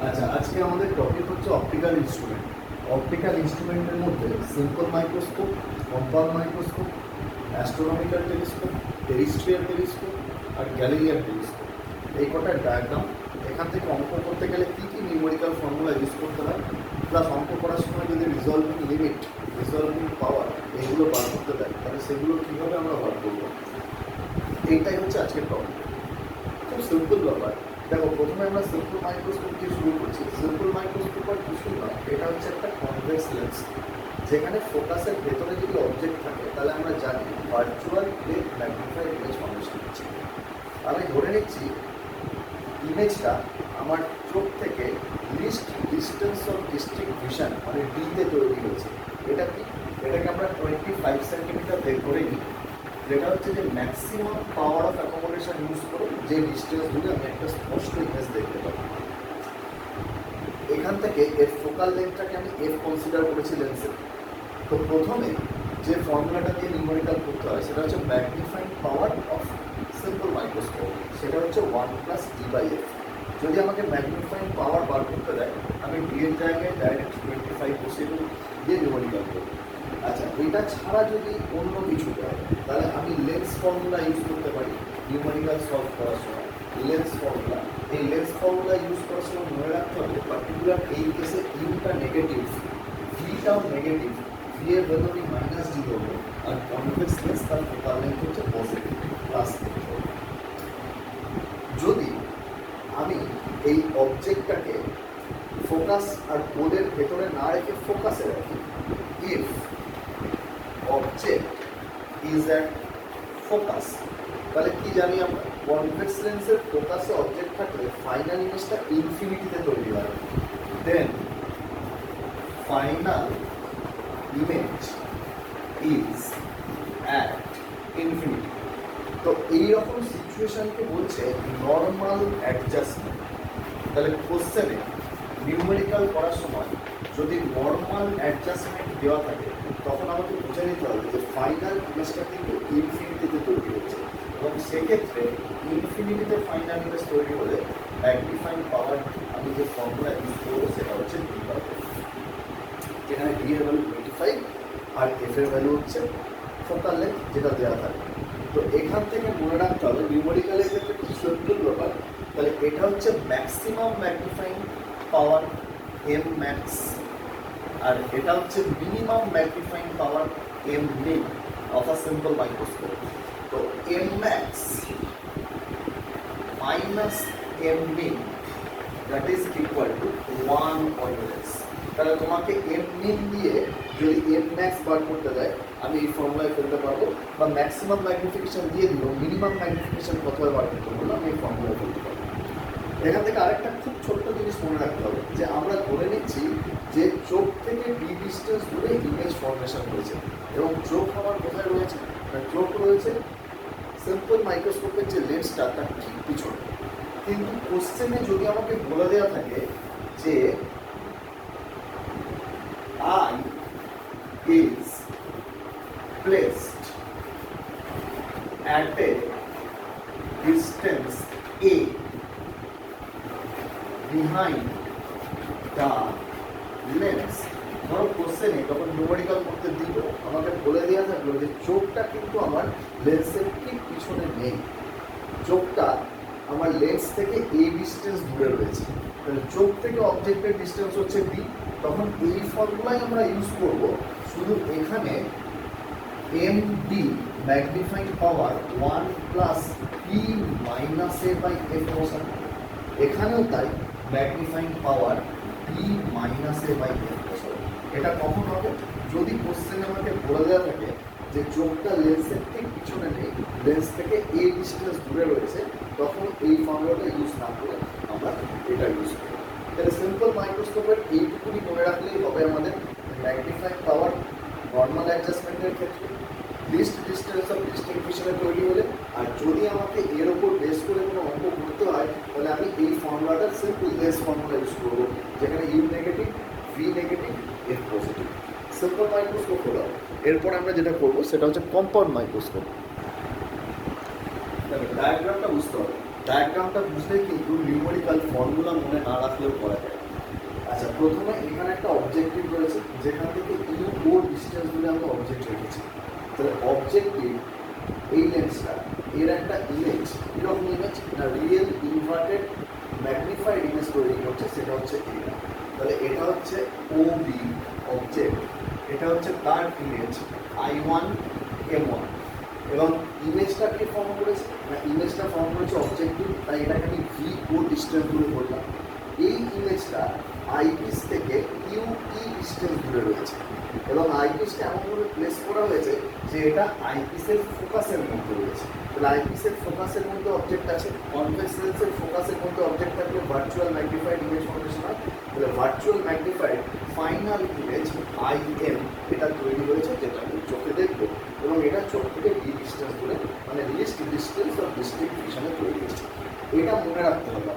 আচ্ছা, আজকে আমাদের টপিক হচ্ছে অপটিক্যাল ইনস্ট্রুমেন্ট। অপটিক্যাল ইনস্ট্রুমেন্টের মধ্যে simple microscope, compound microscope, astronomical telescope, terrestrial telescope আর গ্যালিলিয়ান টেলিস্কোপ, এই কটার ডায়াগ্রাম। এখান থেকে অঙ্ক করতে গেলে কী কী নিউমেরিক্যাল ফর্মুলা ইউজ করতে হয়, প্লাস অঙ্ক করার সময় যদি রিজলভিং লিমিট, রিজলভিং পাওয়ার এগুলো বার করতে দেয়, তাহলে সেগুলো কীভাবে আমরা বার করবো, এইটাই হচ্ছে আজকের টপিক। খুব সিম্পল ব্যাপার। দেখো, প্রথমে আমরা সিম্পল মাইক্রোস্কোপ দিয়ে শুরু করছি। সিম্পল মাইক্রোস্কোপ আর কিছুই নয়, এটা হচ্ছে একটা কনভেক্স লেন্স, যেখানে ফোকাসের ভেতরে যদি অবজেক্ট থাকে তাহলে আমরা জানি virtual plane magnified image formation হচ্ছে। আমি ধরে নিচ্ছি ইমেজটা আমার চোখ থেকে least distance of distinct vision মানে ডিতে তৈরি হয়েছে। এটা কি? এটাকে আমরা 25 সেন্টিমিটার বের করে নিই, যেটা হচ্ছে যে maximum power of accommodation use করে যে ডিস্টেন্স ধরে আমি একটা স্পষ্ট ইমেজ দেখতে পাবো। এখান থেকে এর ফোকাল লেন্থটাকে আমি এফ কনসিডার করেছি লেন্সের। তো প্রথমে যে ফর্মুলাটা দিয়ে নিউমেরিক্যাল করতে হয় সেটা হচ্ছে magnifying power of simple microscope, সেটা হচ্ছে 1+d/f। যদি আমাকে ম্যাগনিফাইং পাওয়ার বার করতে দেয়, আমি ডি এর জায়গায় ডাইরেক্ট 25 বসিয়ে দিয়ে নিউমেরিক্যাল করবো। আচ্ছা, এটা ছাড়া যদি অন্য কিছু দেয় তাহলে আমি লেন্স ফর্মুলা ইউজ করতে পারি নিউমেরিক্যাল সলভ করার সময়। লেন্স ফর্মুলা, এই লেন্স ফর্মুলা ইউজ করার সময় মনে রাখতে হবে পার্টিকুলার এই কেসে ইউটা নেগেটিভ, ভিটাও নেগেটিভ, ভি এর ভ্যালু আমি -d দেবো, আর কনভেক্স লেন্স তার ফোকাল লেন্থ হচ্ছে পজিটিভ প্লাস। যদি আমি এই অবজেক্টটাকে ফোকাস আর পোলের ভেতরে না রেখে ফোকাসে রাখি, if object is at focus, তাহলে কি জানি আমরা কনভেক্স লেন্সের ফোকাসে অবজেক্ট থাকলে ফাইনাল ইমেজটা ইনফিনিটিতে তৈরি হয়। Then final image is at infinity. তো এইরকম সিচুয়েশনকে বলছে নর্মাল অ্যাডজাস্টমেন্ট। তাহলে কোশ্চেনে নিউমেরিক্যাল করার সময় যদি নর্মাল অ্যাডজাস্টমেন্ট দেওয়া থাকে তখন আমাকে বুঝে নিতে হবে যে ফাইনাল ইমেজটা কিন্তু ইনফিনিটিতে তৈরি হচ্ছে, এবং সেক্ষেত্রে ইনফিনিটিতে ফাইনাল ইমেজ তৈরি হলে ম্যাগনিফাইং পাওয়ার আমি যে ফর্মুলা ইউজ করবো সেটা হচ্ছে d/f, যেখানে d এর ভ্যালু 25 আর f এর ভ্যালু হচ্ছে ফোকাল লেন্থ যেটা দেওয়া থাকে। তো এখান থেকে মনে রাখতে হবে নিউমেরিক্যালের ক্ষেত্রে খুব সিম্পল ব্যাপার। তাহলে এটা হচ্ছে maximum magnifying power M max, আর এটা হচ্ছে minimum magnifying power M min of a simple microscope. তো M max minus M min that is equal to 1 always. তাহলে তোমাকে এম মিন দিয়ে যদি এম ম্যাক্স বার করতে দেয় আমি এই ফর্মুলায় ফেলতে পারবো, বা ম্যাক্সিমাম ম্যাগনিফিকেশন দিয়ে দিল মিনিমাম ম্যাগনিফিকেশন কতবার বার করতে বললো আমি এই ফর্মুলায় ফেলতে পারবো। এখান থেকে আরেকটা খুব ছোট্ট জিনিস মনে রাখতে হবে যে আমরা ধরে নিচ্ছি যে চোখ থেকে ডি ডিস্টেন্স দূরে ইমেজ ফর্মেশন হয়েছে, এবং চোখ আমার কোথায় রয়েছে? চোখ রয়েছে সিম্পল মাইক্রোস্কোপের যে লেন্সটা তার ঠিক পিছনে। কিন্তু কোশ্চেনে যদি আমাকে বলে দেওয়া থাকে যে I is placed at a distance A behind the lens, ধরো কোশ্চেনে যখন নিউমেরিক্যাল করতে দিল আমাকে বলে দেওয়া থাকলো যে চোখটা কিন্তু আমার লেন্সের ঠিক পিছনে নেই, চোখটা আমার লেন্স থেকে এ ডিস্টেন্স দূরে রয়েছে। তাহলে চোখ থেকে অবজেক্টের ডিস্টেন্স হচ্ছে বি, তখন এই ফর্মুলাই আমরা ইউজ করব, শুধু এখানে এম ডি ম্যাগনিফাইং পাওয়ার 1+p-a/f বসানো, এখানেও তাই ম্যাগনিফাইং পাওয়ার p-a/f বসানো। এটা কখন হবে? যদি কোশ্চেন আমাকে বলে দেওয়া থাকে যে চোখটা লেন্সের ঠিক পিছনে নেই, লেন্স থেকে এ ডিস্টেন্স দূরে রয়েছে, তখন এই ফর্মুলাটা ইউজ না করে আমরা এটা ইউজ করি। তাহলে সিম্পল মাইক্রোস্কোপের এইটুকুনি মনে রাখলেই হবে আমাদের ম্যাগনিফাইং পাওয়ার নর্মাল অ্যাডজাস্টমেন্টের ক্ষেত্রে, লিস্ট ডিস্টেন্স অফ ডিস্ট্রিবিউশনে তৈরি হলে, আর যদি আমাকে এর ওপর বেস করে কোনো অঙ্ক করতে হয় তাহলে আমি এই ফর্মুলাটা সিম্পল লেন্স ফর্মুলা ইউজ করবো, যেখানে U negative, V negative, F positive. Simple microscope হলো। এরপর আমরা যেটা করবো সেটা হচ্ছে কম্পাউন্ড মাইক্রোস্কোপ। ডায়াগ্রামটা বুঝতে হবে, ডায়াগ্রামটা বুঝলে কিন্তু নিউমেরিক্যাল ফর্মুলা মনে না রাখলেও করা যায়। আচ্ছা, প্রথমে এখানে একটা অবজেক্টিভ রয়েছে যেখান থেকে ইউ ও ডিস্টেন্স ধরে আমরা অবজেক্ট রেখেছি। তাহলে অবজেক্টিভ এই লেন্সটা এর একটা ইমেজ, কিরকম ইমেজ না রিয়েল ইনভার্টেড ম্যাগনিফাইড ইমেজ তৈরি করছে, সেটা হচ্ছে এটা। তাহলে এটা হচ্ছে ও বি অবজেক্ট, এটা হচ্ছে তার ইমেজ I1 M1 এবং ইমেজটা কে ফর্ম করেছে না ইমেজটা ফর্ম করেছে অবজেক্টিভ, তাই এটাকে আমি ভি ও ডিস্টেন্স দূরে করলাম। এই ইমেজটা আইপিস থেকে ইউই ডিস্টেন্স দূরে রয়েছে এবং আইপিসটা এমনভাবে প্লেস করা হয়েছে যে এটা আইপিসের ফোকাসের মধ্যে রয়েছে। তাহলে আইপিসের ফোকাসের মধ্যে অবজেক্ট আছে, কনভেক্স লেন্সের ফোকাসের মধ্যে অবজেক্ট থাকলে ভার্চুয়াল ম্যাগনিফাইড ইমেজ ফর্মেশন হয়। তাহলে virtual magnified final image IM এটা তৈরি হয়েছে, যেটা আমি চোখে দেখবো এবং এটা চোখ থেকে ডি ডিস্টেন্স দূরে, মানে লিস্ট ডিস্টেন্স অফ ডিস্ট্রিক্ট ভিশনে তৈরি হয়েছে। এটা মনে রাখতে হবে,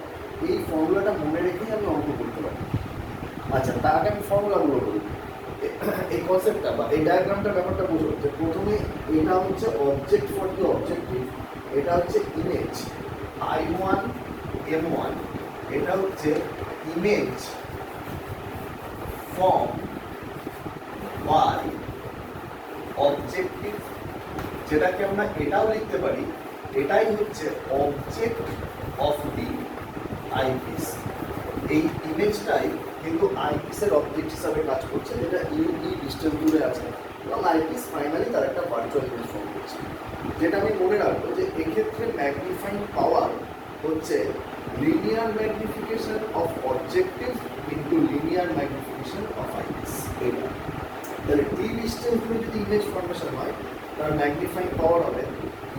এই ফর্মুলাটা মনে রেখেই আমি অঙ্ক করতে পারি। আচ্ছা, তার আগে আমি ফর্মুলাগুলো বলি, এই কনসেপ্টটা বা এই ডায়াগ্রামটার ব্যাপারটা বুঝো যে প্রথমে এটা হচ্ছে অবজেক্ট ফর দি অবজেক্টিভ, এটা হচ্ছে ইমেজ I1 M1, এটা হচ্ছে ইমেজ ফর্ম বাই অবজেক্টিভ, যেটাকে আমরা এটাও লিখতে পারি, এটাই হচ্ছে অবজেক্ট অফ দি আইপিস। এই ইমেজটাই কিন্তু আইপিসের অবজেক্ট হিসাবে কাজ করছে, যেটা ইউই ডিস্টেন্স দূরে আছে এবং আইপিস ফাইনালি তার একটা ভার্চুয়াল ইমেজ ফর্ম করছে। যেটা আমি মনে রাখবো যে এক্ষেত্রে ম্যাগনিফাইং পাওয়ার হচ্ছে linear magnification of objective into linear magnification of eyepiece. এটা তাহলে ডি ডিস্টেন্স দূরে যদি ইমেজ ফর্মেশন হয় তার ম্যাগনিফাইং পাওয়ার হবে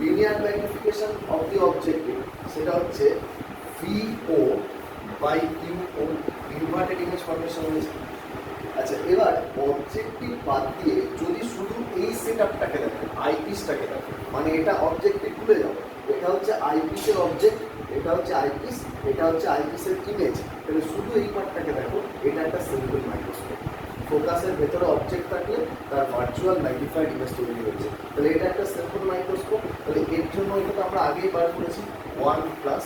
linear magnification of the objective, সেটা হচ্ছে VO by U O, inverted image formation হয়েছে। আচ্ছা, এবার অবজেক্টিভ বাদ দিয়ে যদি শুধু এই সেট আপটাকে দেখো, আইপিসটাকে দেখো, মানে এটা অবজেক্টিভ ভুলে যাও, এটা হচ্ছে আইপিসের অবজেক্ট, এটা হচ্ছে আইপিস, এটা হচ্ছে আইপিসের ইমেজ, তাহলে শুধু এই পার্টটাকে দেখো, এটা একটা সিম্পল মাইক্রোস্কোপ। ফোকাসের ভেতরে অবজেক্ট থাকলে তার ভার্চুয়াল ম্যাগনিফাইড ইমেজ তৈরি হয়েছে। তাহলে এটা একটা সিম্পল মাইক্রোস্কোপ। তাহলে এর জন্য এটা তো আমরা আগেই বার করেছি 1 plus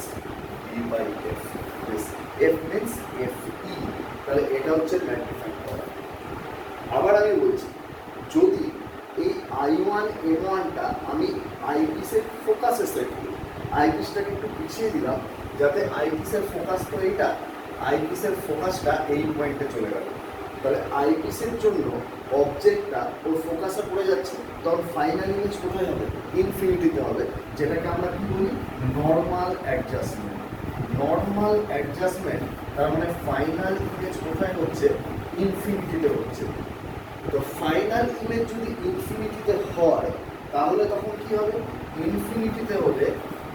V/F, F means FE, তাহলে এটা হচ্ছে ম্যাগনিফাইং পাওয়ার। আবার আমি বলছি, যদি এই I1 M1টা আমি আইপিসের ফোকাসে সেট করি, আইপিসটাকে একটু পিছিয়ে দিলাম যাতে আইপিসের ফোকাস তো এইটা, আইপিসের ফোকাসটা এই পয়েন্টে চলে গেল, তাহলে আইপিসের জন্য অবজেক্টটা ওর ফোকাসে পড়ে যাচ্ছে, তখন ফাইনাল ইমেজ কোথায় হবে? ইনফিনিটিতে হবে, যেটাকে আমরা কি বলি নর্মাল অ্যাডজাস্টমেন্ট। নর্মাল অ্যাডজাস্টমেন্ট তার মানে ফাইনাল ইমেজ কোথায় হচ্ছে? ইনফিনিটিতে হচ্ছে। তো ফাইনাল ইমেজ যদি ইনফিনিটিতে হয় তাহলে তখন কি হবে? ইনফিনিটিতে হলে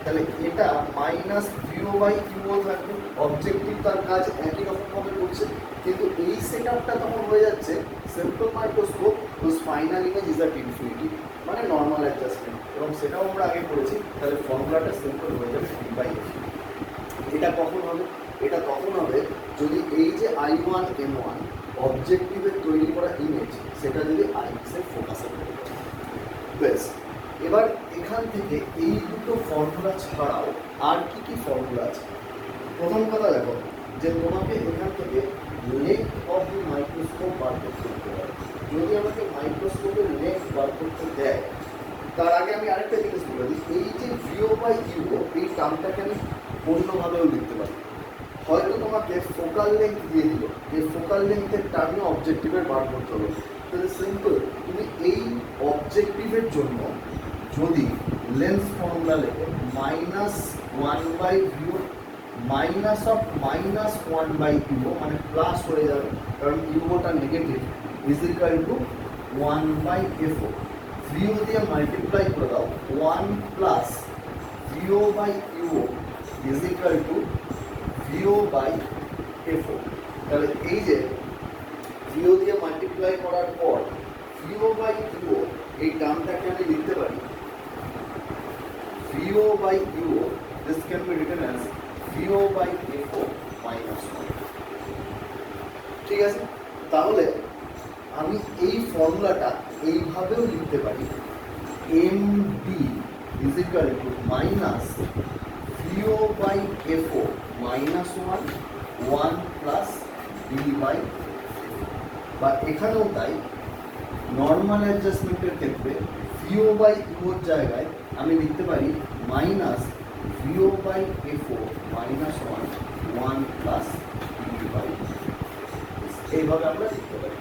তাহলে এটা মাইনাস VO/UO থাকবে, অবজেক্টিভ তার কাজ একই রকমভাবে করছে, কিন্তু এই সেট আপটা তখন হয়ে যাচ্ছে simple microscope with final image is at infinity, মানে নর্মাল অ্যাডজাস্টমেন্ট, এবং সেটাও আমরা আগে করেছি। তাহলে ফর্মুলাটা সিম্পল হয়ে যাবে V/F। এটা কখন হবে? এটা তখন হবে যদি এই যে I1 M1 অবজেক্টিভের তৈরি করা ইমেজ, সেটা যদি আইপিসের ফোকাসে পড়ে যায়। বেশ, এবার এখান থেকে এই দুটো ফর্মুলা ছাড়াও আর কি কি ফর্মুলা আছে? প্রথম কথা দেখো যে তোমাকে এখান থেকে লেন্থ অফ দি মাইক্রোস্কোপ বার করতে হবে। যদি আমাকে মাইক্রোস্কোপের লেন্থ বার করতে দেয়, তার আগে আমি আরেকটা জিনিস বলে দিই, এই যে VO/UO এই টার্মটাকে আমি অন্যভাবেও লিখতে পারি। হয়তো তোমাকে ফোকাল লেন্থ দিয়ে দিল, এই ফোকাল লেন্থের টার্মে অবজেক্টিভের বার করতে হবে, তাহলে সিম্পল তুমি এই অবজেক্টিভের জন্য যদি লেন্স ফর্মুলা লেখো -1/VO মাইনাস অফ -1/UO, মানে প্লাস হয়ে যাবে কারণ ইউওটা negative, is equal to 1/FO। VO দিয়ে মাল্টিপ্লাই করে দাও, 1 plus VO/UO is equal two VO/FO। তাহলে এই যে VO দিয়ে মাল্টিপ্লাই করার পর VO/UO এই টার্মটাকে আমি লিখতে পারি VO/UO, this can be written as VO/FO minus 1। ঠিক আছে, তাহলে আমি এই ফর্মুলাটা এইভাবেও লিখতে পারি MD is equal to minus VO/FO minus 1 plus D by, বা এখানেও তাই নর্মাল অ্যাডজাস্টমেন্টের ক্ষেত্রে ভিও বাই ইউর জায়গায় আমি লিখতে পারি minus V O by F O minus one plus D by, এইভাবে আমরা লিখতে পারি।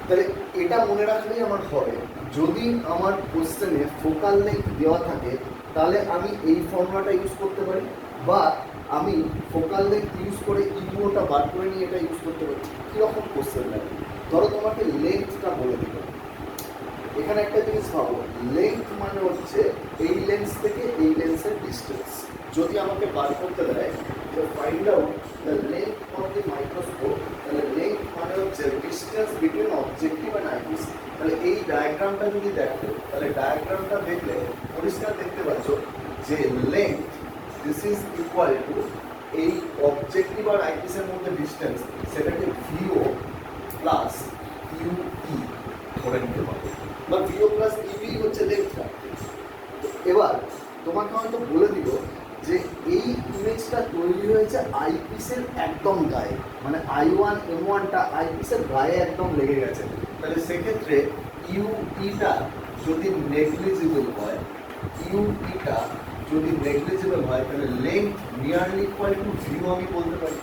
তাহলে এটা মনে রাখলেই আমার হবে, যদি আমার কোশ্চেনে ফোকাল লেন্থ দেওয়া থাকে তাহলে আমি এই ফর্মুলাটা ইউজ করতে পারি, বা আমি ফোকাল লেন্থ ইউজ করে ইউওটা বার করে নিয়ে এটা ইউজ করতে পারি। কীরকম কোশ্চেন লাগে, ধরো তোমাকে লেন্থটা বলে দিল, এখানে একটা জিনিস ভাবো, লেন্থ মানে হচ্ছে এই লেন্স থেকে এই লেন্সের ডিস্টেন্স। যদি আমাকে বার করতে দেয় তো find out the length of the microscope, তাহলে লেন্থ মানে হচ্ছে distance between objective and eyepiece. তাহলে এই ডায়াগ্রামটা যদি দেখো, তাহলে ডায়াগ্রামটা দেখলে পরিষ্কার দেখতে পাচ্ছ যে length this is equal two এই অবজেক্টিভ আর আইপিসের মধ্যে ডিস্টেন্স, সেটাকে ভিও প্লাস ইউই ধরে নিতে পারবে, বা ভিও প্লাস ইউই হচ্ছে লেন্থটা। এবার তোমাকে হয়তো বলে দিল যে এই ইমেজটা তৈরি হয়েছে আইপিসের একদম গায়ে, মানে I1M1টা আইপিসের গায়ে একদম লেগে গেছে, তাহলে সেক্ষেত্রে ইউইটা যদি নেগলিজিবল হয়, ইউইটা যদি নেগলিজিবল হয় তাহলে লেন্থ নিয়ারলি ইকুয়াল টু ভিও আমি বলতে পারি।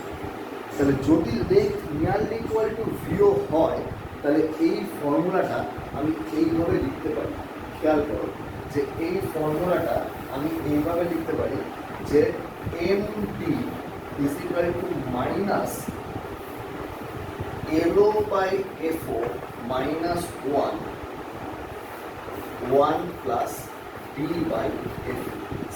তাহলে যদি লেন্থ নিয়ারলি ইকুয়াল টু ভিও হয় তাহলে এই ফর্মুলাটা আমি এইভাবে লিখতে পারি। খেয়াল করো যে এই ফর্মুলাটা আমি এইভাবে লিখতে পারি যে M D is equal to minus L O by F O minus one plus D by F.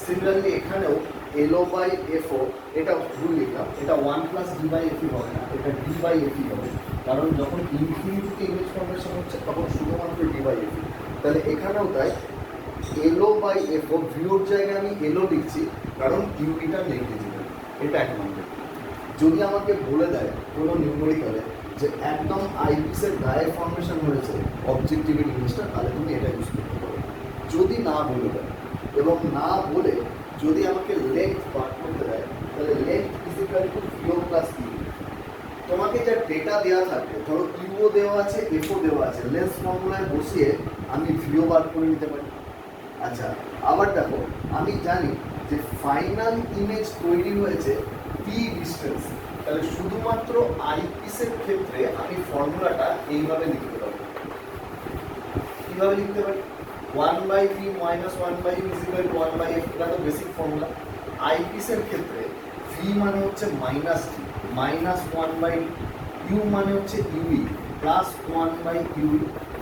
Similarly এখানেও এলও বাই এফও, এটা ভুল লিখলাম, এটা one plus D by F E হবে না, এটা ডি বাই এফই হবে, কারণ যখন ইনফিনিটিতে ইমেজ ফর্মেশন হচ্ছে তখন শুধুমাত্র ডি বাই এফই। তাহলে এখানেও তাই এলও বাই এফও, ভিওর জায়গায় আমি এলও লিখছি কারণ ইউইটা নেগলিজিবল, এটা এক নম্বর। যদি আমাকে বলে দেয় কোনো নিউমেরিক্যালে যে একদম আইপিসের গায়ে ফর্মেশন হয়েছে অবজেক্টিভের ইমেজটা, তাহলে তুমি এটা ইউজ করতে পারো। যদি না বলে দেয় এবং না বলে যদি আমাকে লেন্থ বার করতে দেয় তাহলে length is equal to V O plus U. তোমাকে যা ডেটা দেওয়া থাকবে, ধরো ইউও দেওয়া আছে, এফও দেওয়া আছে, লেন্স ফর্মুলায় বসিয়ে আমি ভিও বার করে নিতে পারি। আচ্ছা, আবার দেখো আমি জানি যে ফাইনাল ইমেজ তৈরি হয়েছে পি ডিস্টেন্স, তাহলে শুধুমাত্র আইপিসের ক্ষেত্রে আমি ফর্মুলাটা এইভাবে লিখতে পারি। কীভাবে লিখতে পারি? 1/v minus 1/u is equal to 1/f, এটা তো বেসিক ফর্মুলা। আইপিসের ক্ষেত্রে v মানে হচ্ছে minus D minus 1/d, u মানে হচ্ছে UE plus 1/u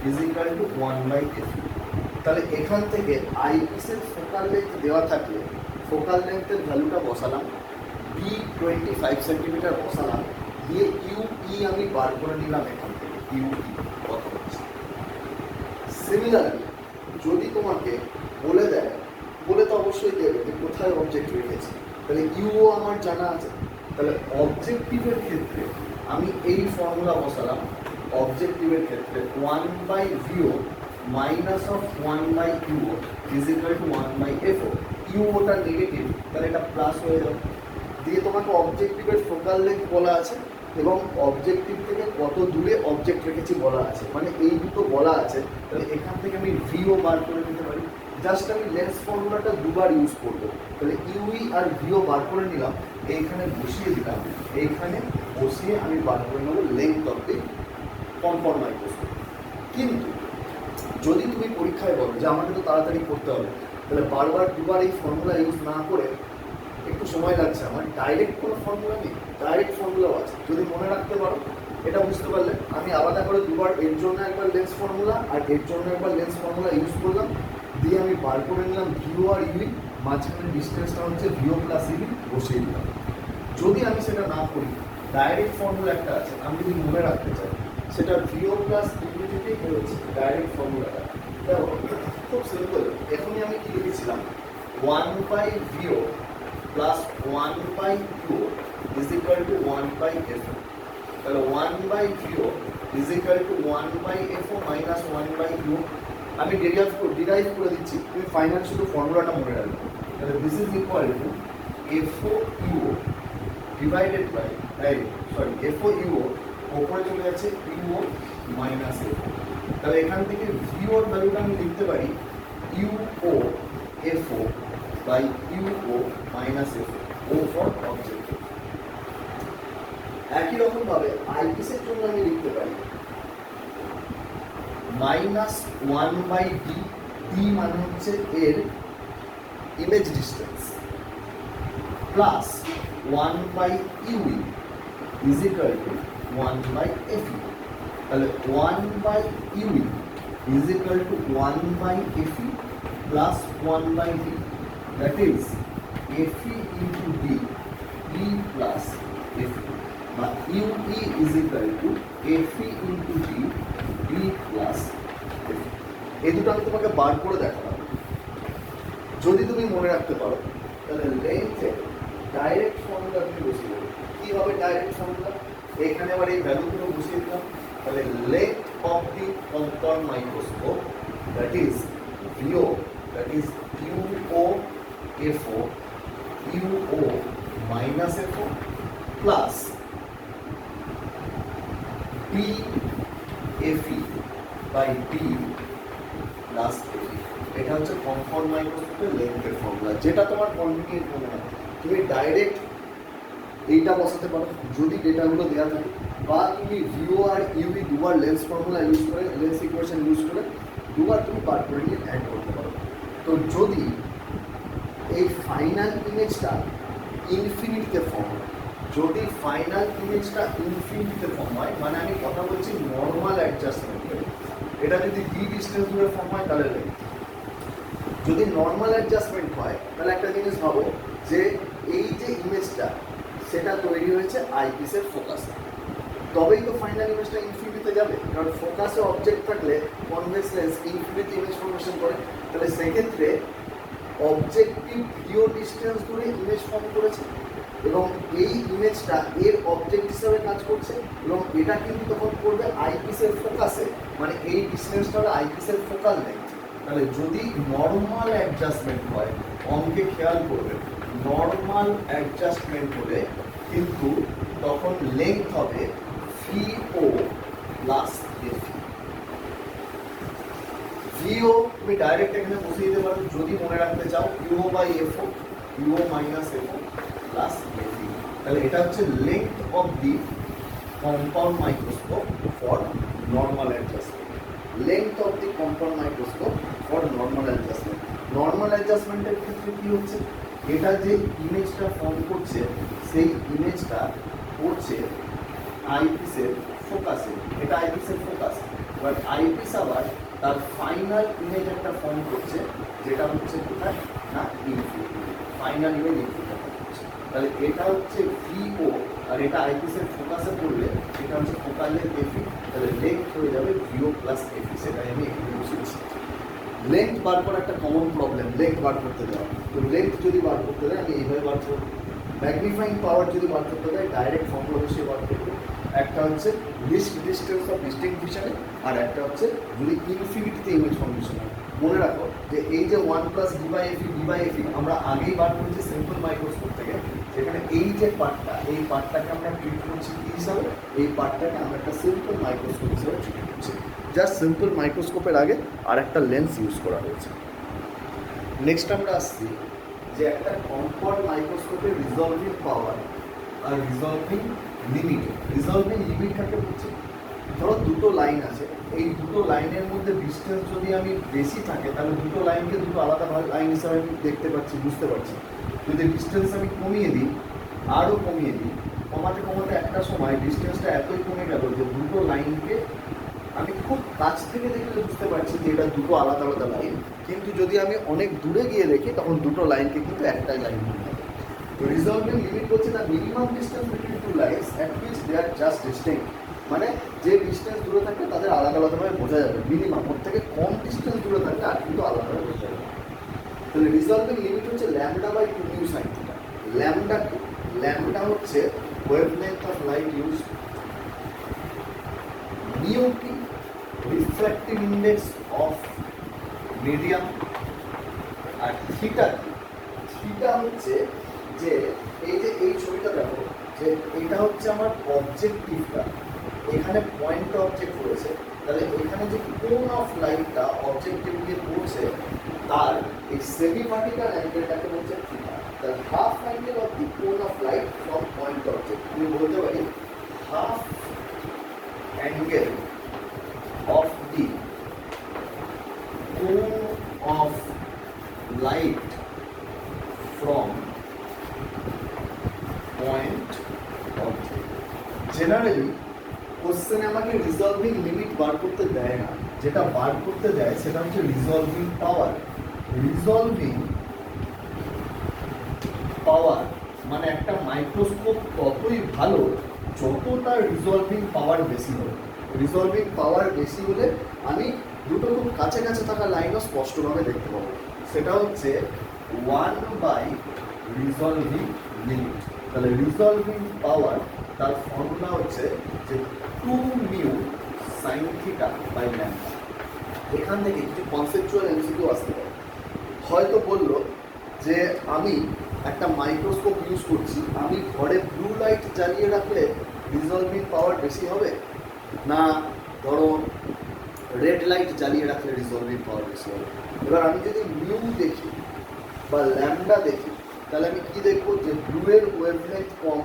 is equal to 1/f। তাহলে এখান থেকে আইপিসের ফোকাল লেন্থ দেওয়া থাকলে ফোকাল লেন্থের ভ্যালুটা বসালাম, বি 25 সেন্টিমিটার বসালাম, দিয়ে ইউই আমি বার করে নিলাম এখান থেকে, ইউই কত হচ্ছে। সিমিলারলি যদি তোমাকে বলে দেয়, বলে তো অবশ্যই দেবে যে কোথায় অবজেক্ট রেখেছি, তাহলে ইউও আমার জানা আছে, তাহলে অবজেক্টিভের ক্ষেত্রে আমি এই ফর্মুলা বসালাম। অবজেক্টিভের ক্ষেত্রে 1/ভিও মাইনাস অফ 1/ইউও ইজ ইকুয়াল টু 1/এফও। ইউওটা নেগেটিভ, তাহলে এটা প্লাস হয়ে যাবে। দিয়ে তোমাকে অবজেক্টিভের ফোকাল লেন্থ বলা আছে এবং অবজেক্টিভ থেকে কত দূরে অবজেক্ট রেখেছি বলা আছে, মানে এই দুটো বলা আছে। তাহলে এখান থেকে আমি ভিও বার করে নিতে পারি। জাস্ট আমি লেন্স ফর্মুলাটা দুবার ইউজ করবো, তাহলে ইউই আর ভিও বার করে নিলাম, এইখানে বসিয়ে দিলাম, এইখানে বসিয়ে আমি বার করে নেবো length of the compound microscope. কিন্তু যদি তুমি পরীক্ষায় বলো যে আমাকে তো তাড়াতাড়ি করতে হবে, তাহলে বারবার দুবার এই ফর্মুলা ইউজ না করে একটু সময় লাগছে আমার, ডাইরেক্ট কোনো ফর্মুলা নেই, ডাইরেক্ট ফর্মুলাও আছে। যদি মনে রাখতে পারো, এটা বুঝতে পারলে আমি আলাদা করে দুবার এর জন্য একবার লেন্স ফর্মুলা আর এর জন্য একবার লেন্স ফর্মুলা ইউজ করলাম, দিয়ে আমি বার করে নিলাম ভিও আর ইউই, মাঝখানে ডিস্টেন্সটা হচ্ছে ভিও প্লাস ইউই, বসিয়ে দিলাম। যদি আমি সেটা না করি, ডাইরেক্ট ফর্মুলা একটা আছে, আমি যদি মনে রাখতে চাই, সেটা ভিও প্লাস ইউই থেকেই হয়েছে ডাইরেক্ট ফর্মুলাটা। দেখো খুব সিম্পল, এখনই আমি কি লিখেছিলাম, 1/ভিও প্লাস 1/ইউ ইজ ইকুয়াল টু 1/এফও। তাহলে 1/ভিও ইজ ইকুয়াল টু 1/এফও মাইনাস 1/ইউ। আমি ডিরাইভ করে দিচ্ছি, তুমি ফাইনাল শুধু ফর্মুলাটা মনে রাখবে। তাহলে this is equal to F O U divided by এফও U O ওপরে চলে যাচ্ছে ইউও মাইনাস এফও। তাহলে এখান থেকে ভিওর ভ্যালুটা আমি লিখতে পারি U O F O by U O minus F O, O for object. একই রকম ভাবে আইপিসের জন্য আমি লিখতে পারি minus one by D, D মানে হচ্ছে এর image distance, plus one by U E is equal to one by F E. তাহলে one by U E is equal to one by FE plus one by D, that is F E into D, D plus F E, বা U E is equal to F E into D, D plus FE. এই দুটো আমি তোমাকে বার করে দেখালাম। যদি তুমি মনে রাখতে পারো তাহলে লেন্থের ডাইরেক্ট ফর্মুলা তুমি বসিয়ে দেবে। কী হবে ডাইরেক্ট ফর্মুলা? এখানে আবার এই ভ্যালুগুলো বসিয়ে দিলাম। তাহলে length of the compound microscope, that is V O, that is U O F O, ইউও minus এফও plus D F E by D plus F E. এটা হচ্ছে কম্পাউন্ড মাইক্রোস্কোপের লেন্থের ফর্মুলা, যেটা তোমার কনভিনিয়েন্ট মনে হয় তুমি ডাইরেক্ট এইটা বসাতে পারো যদি ডেটাগুলো দেওয়া থাকে, বা তুমি ভিও আর ইউভি দুবার লেন্স ফর্মুলা ইউজ করে, লেন্স ইকুয়েশন ইউজ করে দুবার তুমি বার করে নিয়ে অ্যাড করতে পারো। তো যদি এই ফাইনাল ইমেজটা ইনফিনিটিতে ফর্ম হয়, যদি ফাইনাল ইমেজটা ইনফিনিটিতে ফর্ম হয়, মানে আমি কথা বলছি নর্মাল অ্যাডজাস্টমেন্টের, এটা যদি ডি ডিস্টেন্স ধরে ফর্ম হয় তাহলে লেন্থ। যদি নর্মাল অ্যাডজাস্টমেন্ট হয় তাহলে একটা জিনিস ভাবো যে এই যে ইমেজটা সেটা তৈরি হয়েছে আইপিসের ফোকাসে, তবেই তো ফাইনাল ইমেজটা ইনফিনিটিতে যাবে, কারণ ফোকাসে অবজেক্ট থাকলে convex lens infinity image formation করে। তাহলে সেক্ষেত্রে অবজেক্টিভ ভিও ডিস্টেন্স ধরে ইমেজ ফর্ম করেছে এবং এই ইমেজটা এর অবজেক্ট হিসাবে কাজ করছে, এবং এটা কিন্তু তখন করবে আইপিসের ফোকাসে, মানে এই ডিস্টেন্সটা হলো আইপিসের ফোকাল লেন্থ। তাহলে যদি নর্মাল অ্যাডজাস্টমেন্ট হয়, অঙ্কে খেয়াল করবে নর্মাল অ্যাডজাস্টমেন্ট হলে কিন্তু তখন লেন্থ হবে ভিও প্লাস এফি। ভিও তুমি ডাইরেক্ট এখানে বসিয়ে দিতে পারো যদি মনে রাখতে চাও, u o by এফও, ইউও minus এফও plus f e. তাহলে এটা হচ্ছে length of the compound microscope for normal adjustment, length of the compound microscope for normal adjustment. Normal অ্যাডজাস্টমেন্টের ক্ষেত্রে কী হচ্ছে, এটা যে ইমেজটা ফর্ম করছে সেই ইমেজটা পড়ছে আইপিসের ফোকাসে, এটা আইপিসের ফোকাস, বাট আইপিস আবার তার ফাইনাল ইমেজ একটা ফর্ম করছে, যেটা হচ্ছে কোথায় না ইনফিনিটি, ফাইনাল ইমেজ ইনফিনিটি হচ্ছে। তাহলে এটা হচ্ছে ভিও আর এটা আইপিসের ফোকাসে পড়লে এটা হচ্ছে ফোকালের এফি, তাহলে লেন্থ হয়ে যাবে ভিও প্লাস এফি, সেটাই আমি এখানে বসেছি। লেন্থ বার করা একটা কমন প্রবলেম, লেন্থ বার করতে দেওয়া। তো লেন্থ যদি বার করতে দেয় আমি এইভাবে বার করব, ম্যাগনিফাইং পাওয়ার যদি বার করতে দেয় ডাইরেক্ট ফর্মুলা বসিয়ে বার করবো। একটা হচ্ছে লিস্ট ডিস্টেন্স অফ ডিস্টিংকশনে, আর একটা হচ্ছে যদি ইনফিনিটিতে ইমেজ ফর্মেশন হয়। মনে রাখো যে এই যে ওয়ান প্লাস ডি বাই এফি আমরা আগেই বার করেছি সিম্পল মাইক্রোস্কোপ থেকে, যেখানে এই যে পার্টটা, এই পার্টটাকে আমরা ট্রিট করছি কী হিসাবে, এই পার্টটাকে আমরা একটা সিম্পল মাইক্রোস্কোপ হিসাবে ট্রিট করছি। জাস্ট সিম্পল মাইক্রোস্কোপের আগে আর একটা লেন্স ইউজ করা হয়েছে। নেক্সট আমরা আসছি যে একটা কম্পাউন্ড মাইক্রোস্কোপের রিজলভিং পাওয়ার আর রিজলভিং লিমিট। রিজলভিং লিমিট কাকে বলছে, ধরো দুটো লাইন আছে, এই দুটো লাইনের মধ্যে ডিস্টেন্স যদি আমি বেশি থাকে তাহলে দুটো লাইনকে দুটো আলাদা লাইন হিসাবে আমি দেখতে পাচ্ছি, বুঝতে পারছি। যদি ডিস্টেন্স আমি কমিয়ে দিই, আরও কমিয়ে দিই, কমাতে কমাতে একটা সময় ডিস্টেন্সটা এতই কমে গেল যে দুটো লাইনকে আমি খুব কাছ থেকে দেখলে বুঝতে পারছি যে এটা দুটো আলাদা আলাদা লাইন, কিন্তু যদি আমি অনেক দূরে গিয়ে দেখি তখন দুটো লাইনকে কিন্তু একটাই লাইন মনে হবে। তো রিজলভিং লিমিট বলছে না minimum distance between two lines at which they are just distinct, মানে যে ডিস্টেন্স দূরে থাকলে তাদের আলাদা আলাদাভাবে বোঝা যাবে, মিনিমাম ওর থেকে কম ডিস্টেন্স দূরে থাকলে আর কিন্তু আলাদাভাবে বোঝা যাবে। তাহলে রিজলভিং লিমিট হচ্ছে lambda by 2 mu sine theta. Lambda হচ্ছে wavelength of light use, mu কি রিফ্র্যাক্টিভ ইন্ডেক্স অফ মিডিয়াম, আর থিটা হচ্ছে যে এই যে এই ছবিটা দেখো, যে এটা হচ্ছে আমার অবজেক্টিভটা, এখানে পয়েন্ট অবজেক্ট রয়েছে, তাহলে এখানে যে কোন অফ লাইটটা অবজেক্টিভ দিয়ে পড়ছে তার এই সেমি ভার্টিক্যাল অ্যাঙ্গেলটাকে বলছে থিটা। তাহলে হাফ অ্যাঙ্গেল অফ দি কোন of light from point object, আমি বলতে পারি হাফ অ্যাঙ্গেল অফ দি কোন of light from point object. Generally কোশ্চেনে আমাকে রিজলভিং লিমিট বার করতে দেয় না, যেটা বার করতে দেয় সেটা হচ্ছে রিজলভিং পাওয়ার। রিজলভিং পাওয়ার মানে একটা মাইক্রোস্কোপ ততই ভালো যত তার রিজলভিং পাওয়ার বেশি হবে। রিজলভিং পাওয়ার বেশি হলে আমি দুটো খুব কাছে কাছে থাকা লাইনও স্পষ্টভাবে দেখতে পাবো। সেটা হচ্ছে 1/, রিজলভিং লিমিট। তাহলে রিজলভিং পাওয়ার তার ফর্মুলা হচ্ছে যে 2 μ sin θ/λ। এখান থেকে কিছু কনসেপচুয়াল এমসিকিউ আসতে পারে। হয়তো বললো যে আমি একটা মাইক্রোস্কোপ ইউজ করছি, আমি ঘরে ব্লু লাইট জ্বালিয়ে রাখলে রিজলভিং পাওয়ার বেশি হবে, না ধরো রেড লাইট জ্বালিয়ে রাখলে রিজলভিং পাওয়ার বেশি হবে। এবার আমি যদি মিউ দেখি বা ল্যামডা দেখি, তাহলে আমি কি দেখবো যে ব্লু এর ওয়েভলেন্থ কম,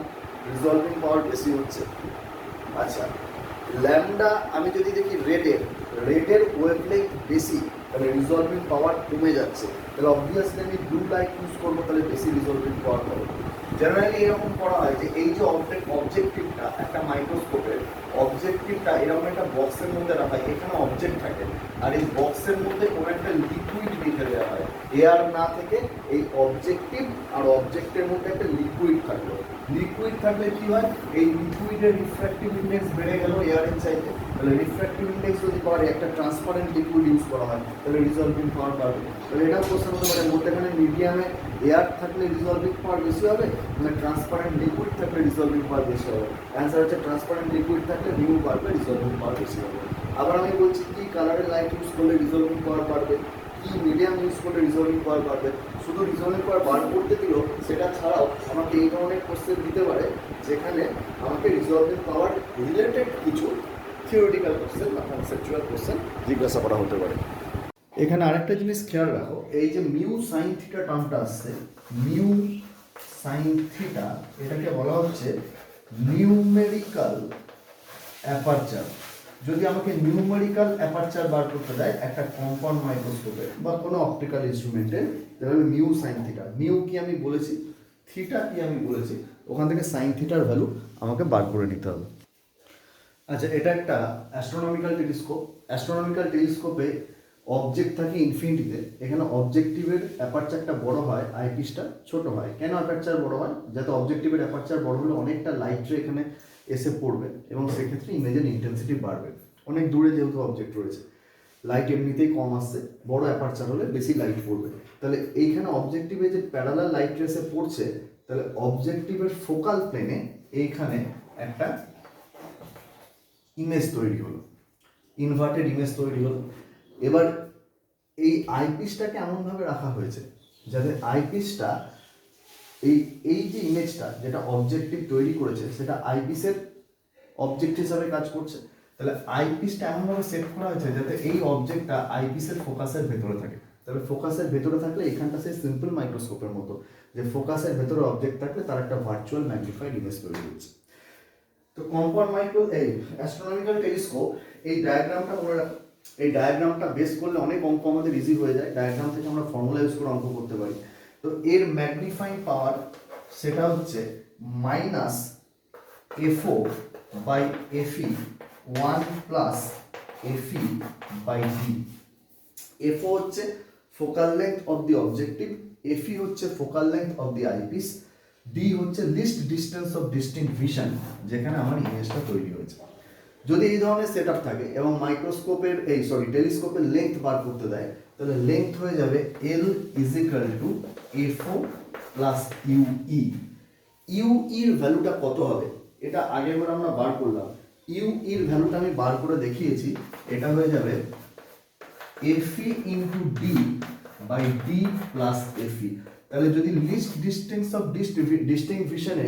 রিজলভিং পাওয়ার বেশি হচ্ছে। আচ্ছা, ল্যামডা আমি যদি দেখি রেডের ওয়েভলেন্থ বেশি, তাহলে রিজলভিং পাওয়ার কমে যাচ্ছে, তাহলে অবভিয়াসলি আমি ব্লু লাইট ইউজ করবো, তাহলে বেশি রিজলভিং পাওয়ার পাবো। জেনারেলি এরকম করা হয় যে এই যে অবজেক্টিভটা একটা মাইক্রোস্কোপের অবজেক্টিভটা এরকম একটা বক্সের মধ্যে রাখা হয়, এখানে অবজেক্ট থাকে, আর এই বক্সের মধ্যে কোনো একটা লিকুইড রেখে দেওয়া হয়, এয়ার না থেকে এই অবজেক্টিভ আর অবজেক্টের মধ্যে একটা লিকুইড থাকলো। লিকুইড থাকলে কি হয়, এই লিকুইডের রিফ্র্যাক্টিভ ইন্ডেক্স বেড়ে গেল এয়ারের চাইতে, তাহলে রিফ্র্যাক্টিভ ইন্ডেক্স যদি বাড়ে, একটা ট্রান্সপারেন্ট লিকুইড ইউজ করা হয়, তাহলে রিজলভিং পাওয়ার বাড়বে। তাহলে এটাও কোশ্চেন হতে পারে মধ্যেখানে মিডিয়ামে এয়ার থাকলে রিজলভিং পাওয়ার বেশি হবে, মানে ট্রান্সপারেন্ট লিকুইড থাকলে রিজলভিং পাওয়ার বেশি হবে। অ্যান্সার হচ্ছে ট্রান্সপারেন্ট লিকুইড থাকলে মিউ বাড়বে, রিজলভিং পাওয়ার বেশি হবে। আবার আমি বলছি কি কালারের লাইট ইউজ করলে রিজলভিং পাওয়ার বাড়বে, কি মিডিয়াম ইউজ করলে রিজলভিং পাওয়ার বাড়বে। শুধু রিজলভিং পাওয়ার বার করতে দিল, সেটা ছাড়াও আমাকে এই ধরনের কোশ্চেন দিতে পারে যেখানে আমাকে রিজলভিং পাওয়ার রিলেটেড কিছু থিওরিটিক্যাল কোশ্চেন বা কনসেপচুয়াল কোশ্চেন জিজ্ঞাসা করা হতে পারে। এখানে আরেকটা জিনিস খেয়াল রাখো, এই যে মিউ সাইন থিটা টার্মটা আসছে, মিউ সাইন থিটা, এটাকে বলা হচ্ছে নিউমেরিক্যাল অ্যাপারচার। যদি আমাকে নিউমেরিক্যাল অ্যাপারচার বার করতে দেয় একটা কম্পাউন্ড মাইক্রোস্কোপে বা কোনো অপটিক্যাল ইনস্ট্রুমেন্টে, তাহলে মিউ সাইন থিটা, মিউ কি আমি বলেছি, থিটা কি আমি বলেছি, ওখান থেকে সাইন থিটার ভ্যালু আমাকে বার করে নিতে হবে। আচ্ছা, এটা একটা অ্যাস্ট্রোনমিক্যাল টেলিস্কোপ। অ্যাস্ট্রোনমিক্যাল টেলিস্কোপে অবজেক্ট থাকে ইনফিনিটিতে, এখানে অবজেক্টিভের অ্যাপারচারটা বড় হয়, আইপিসটা ছোট হয়। কেন অ্যাপারচার বড় হয়? যাতে অবজেক্টিভের অ্যাপারচার বড় হলে অনেকটা লাইট রে এখানে এসে পড়বে এবং সেক্ষেত্রে ইমেজের ইন্টেন্সিটি বাড়বে। অনেক দূরে যেহেতু অবজেক্ট রয়েছে, লাইট এমনিতেই কম আসছে, বড় অ্যাপারচার হলে বেশি লাইট পড়বে। তাহলে এইখানে অবজেক্টিভে যে প্যারালাল লাইট রেসে পড়ছে, তাহলে অবজেক্টিভের ফোকাল প্লেনে এইখানে একটা ইমেজ তৈরি হলো, ইনভার্টেড ইমেজ তৈরি হলো। এবার এই আইপিসটাকে এমনভাবে রাখা হয়েছে যাতে আইপিসটা এই যে ইমেজটা যেটা অবজেক্টিভ তৈরি করেছে সেটা আইপিসের অবজেক্ট হিসাবে কাজ করছে। তাহলে আইপিসটা এমনভাবে সেট করা হয়েছে যাতে এই অবজেক্টটা আইপিসের ফোকাসের ভেতরে থাকে। তাহলে ফোকাসের ভেতরে থাকলে এখানটা সেই সিম্পল মাইক্রোস্কোপের মতো, যে ফোকাসের ভেতরে অবজেক্ট থাকলে তার একটা ভার্চুয়াল ম্যাগনিফাইড ইমেজ তৈরি হচ্ছে। তো কম্পাউন্ড অ্যাস্ট্রোনমিক্যাল টেলিস্কোপ, এই ডায়াগ্রামটা মনে রাখো, এই ডায়াগ্রামটা বেস করলে অনেক অঙ্ক আমাদের ইজি হয়ে যায়। ডায়াগ্রাম থেকে আমরা ফর্মুলা ইউজ করে অঙ্ক করতে পারি। তো এর ম্যাগনিফাইং পাওয়ার সেটা হচ্ছে minus FO by FE 1 plus FE by D। FO হচ্ছে focal length of the objective, FE হচ্ছে focal length of the eyepiece, D হচ্ছে least distance of distinct vision, যেখানে আমার ইমেজটা তৈরি হয়েছে। যদি এই ধরনের সেট আপ থাকে এবং মাইক্রোস্কোপের টেলিস্কোপের লেন্থ বার করতে দেয়, তাহলে লেন্থ হয়ে যাবে L equal to FO plus UE। ইউইর ভ্যালুটা কত হবে এটা আগের বার আমরা বার করলাম। ইউইর ভ্যালুটা আমি বার করে দেখিয়েছি, এটা হয়ে যাবে FE into D by D plus FE। তাহলে যদি লিস্ট ডিস্টেন্স অফ ডিস্টিংক্ট ভিশনে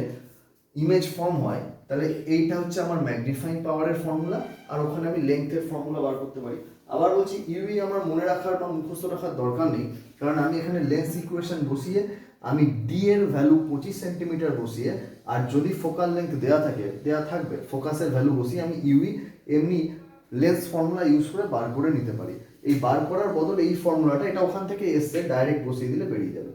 ইমেজ ফর্ম হয়, তাহলে এইটা হচ্ছে আমার ম্যাগনিফাইং পাওয়ারের ফর্মুলা, আর ওখানে আমি লেন্থের ফর্মুলা বার করতে পারি। আবার বলছি ইউই আমার মনে রাখার বা মুখস্থ রাখার দরকার নেই, কারণ আমি এখানে লেন্স ইকুয়েশন বসিয়ে আমি ডি এর ভ্যালু 25 সেন্টিমিটার বসিয়ে, আর যদি ফোকাল লেন্থ দেওয়া থাকবে ফোকাসের ভ্যালু বসিয়ে আমি ইউই এমনি লেন্স ফর্মুলা ইউজ করে বার করে নিতে পারি। এই বার করার বদলে এই ফর্মুলাটা এটা ওখান থেকে এসে ডাইরেক্ট বসিয়ে দিলে বেরিয়ে যাবে।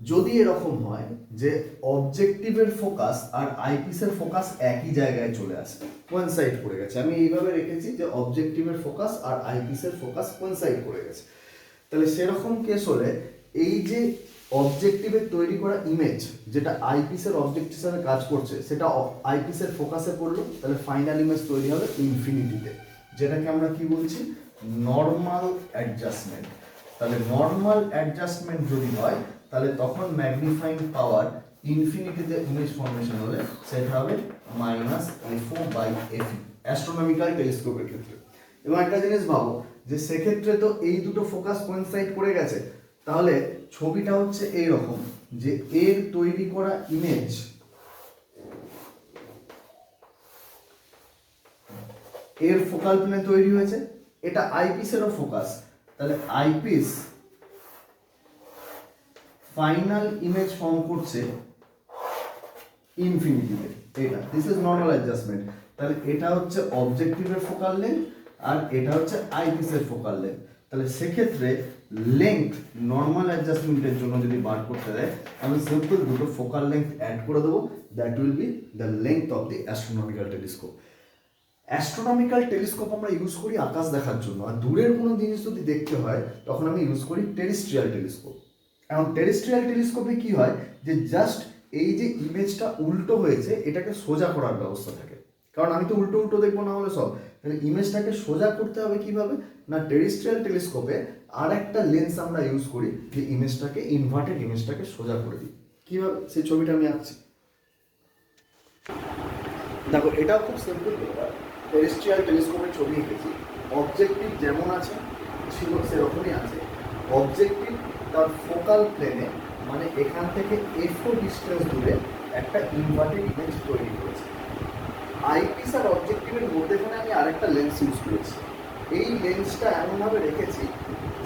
যদি এরকম হয় যে অবজেক্টিভের ফোকাস আর আইপিসের ফোকাস একই জায়গায় চলে আসে, কোয়েনসাইড করে গেছে, আমি এইভাবে রেখেছি যে অবজেক্টিভের ফোকাস আর আইপিসের ফোকাস কোয়েনসাইড করে গেছে, তাহলে সেরকম কেস হলে এই যে অবজেক্টিভের তৈরি করা ইমেজ যেটা আইপিসের অবজেক্ট হিসাবে কাজ করছে সেটা আইপিসের ফোকাসে পড়লো, তাহলে ফাইনাল ইমেজ তৈরি হবে ইনফিনিটিতে, যেটাকে আমরা কি বলছি নর্মাল অ্যাডজাস্টমেন্ট। তাহলে নর্মাল অ্যাডজাস্টমেন্ট যদি হয় তাহলে তখন ম্যাগনিফাইং পাওয়ার ইনফিনিটিতে ইমেজ ফর্মেশন হলে সেটা হবে -FO/FE অ্যাস্ট্রোনমিক্যাল টেলিস্কোপের ক্ষেত্রে। এবং একটা জিনিস ভাবো যে সেক্ষেত্রে তো এই দুটো ফোকাস কোইনসাইড করে গেছে, তাহলে ছবিটা হচ্ছে এই রকম যে এর তৈরি করা ইমেজ এর ফোকাল প্লেনে তৈরি হয়েছে, এটা আইপিসেরও ফোকাস, তাহলে আইপিস ফাইনাল ইমেজ ফর্ম করছে ইনফিনিটিতে, এটা দিস ইজ নর্মাল অ্যাডজাস্টমেন্ট। তাহলে এটা হচ্ছে অবজেক্টিভের ফোকাল লেন্থ আর এটা হচ্ছে আইপিসের ফোকাল লেন্থ। তাহলে সেক্ষেত্রে লেন্থ নর্মাল অ্যাডজাস্টমেন্টের জন্য যদি বার করতে দেয় আমি সিম্পল দুটো ফোকাল লেন্থ অ্যাড করে দেবো, that will be the length of the astronomical telescope. Astronomical telescope আমরা ইউজ করি আকাশ দেখার জন্য, আর দূরের কোনো জিনিস যদি দেখতে হয় তখন আমি ইউজ করি টেরিস্ট্রিয়াল টেলিস্কোপ। এখন টেরিস্ট্রিয়াল টেলিস্কোপে কি হয় যে জাস্ট এই যে ইমেজটা উল্টো হয়েছে এটাকে সোজা করার ব্যবস্থা থাকে, কারণ আমি তো উল্টো উল্টো দেখবো না হলে সব, তাহলে ইমেজটাকে সোজা করতে হবে কিভাবে না টেরিস্ট্রিয়াল টেলিস্কোপে আর একটা লেন্স আমরা ইউজ করি যে ইমেজটাকে ইনভার্টেড ইমেজটাকে সোজা করে দিই। কিভাবে সেই ছবিটা আমি আঁকছি, দেখো এটাও খুব সিম্পল ব্যাপার। টেরিস্ট্রিয়াল টেলিস্কোপের ছবি এঁকেছি, অবজেক্টিভ যেমন আছে ছিল সেরকমই আছে, অবজেক্টিভ তার ফোকাল প্লেনে মানে এখান থেকে FO ডিস্টেন্স দূরে একটা ইনভার্টেড ইমেজ তৈরি করেছে। আইপিস আর অবজেক্টিভের মধ্যেখানে আমি আরেকটা লেন্স ইউজ করেছি, এই লেন্সটা এমনভাবে রেখেছি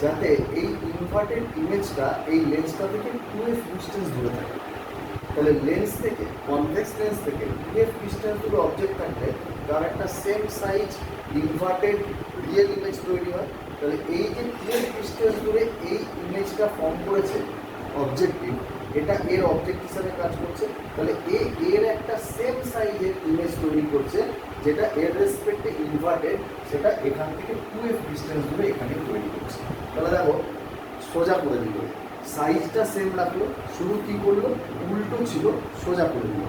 যাতে এই ইনভার্টেড ইমেজটা এই লেন্সটা থেকে 2F ডিস্টেন্স দূরে থাকে। তাহলে লেন্স থেকে কনভেক্স লেন্স থেকে 2F ডিস্টেন্স দূরে অবজেক্ট থাকলে তার একটা same size inverted real image তৈরি হয়। তাহলে এই যে 2F ডিস্টেন্স দূরে এই ইমেজটা ফর্ম করেছে অবজেক্টিভ, এটা এর অবজেক্ট হিসাবে কাজ করছে, তাহলে এর একটা সেম সাইজের ইমেজ তৈরি করছে যেটা এর রেসপেক্টে ইনভার্টেড, সেটা এখান থেকে 2F ডিস্টেন্স দূরে এখানে তৈরি করছে। তাহলে দেখো সোজা করে দিল, সাইজটা সেম রাখলো, শুরু কি করলো উল্টো ছিল সোজা করে দিল।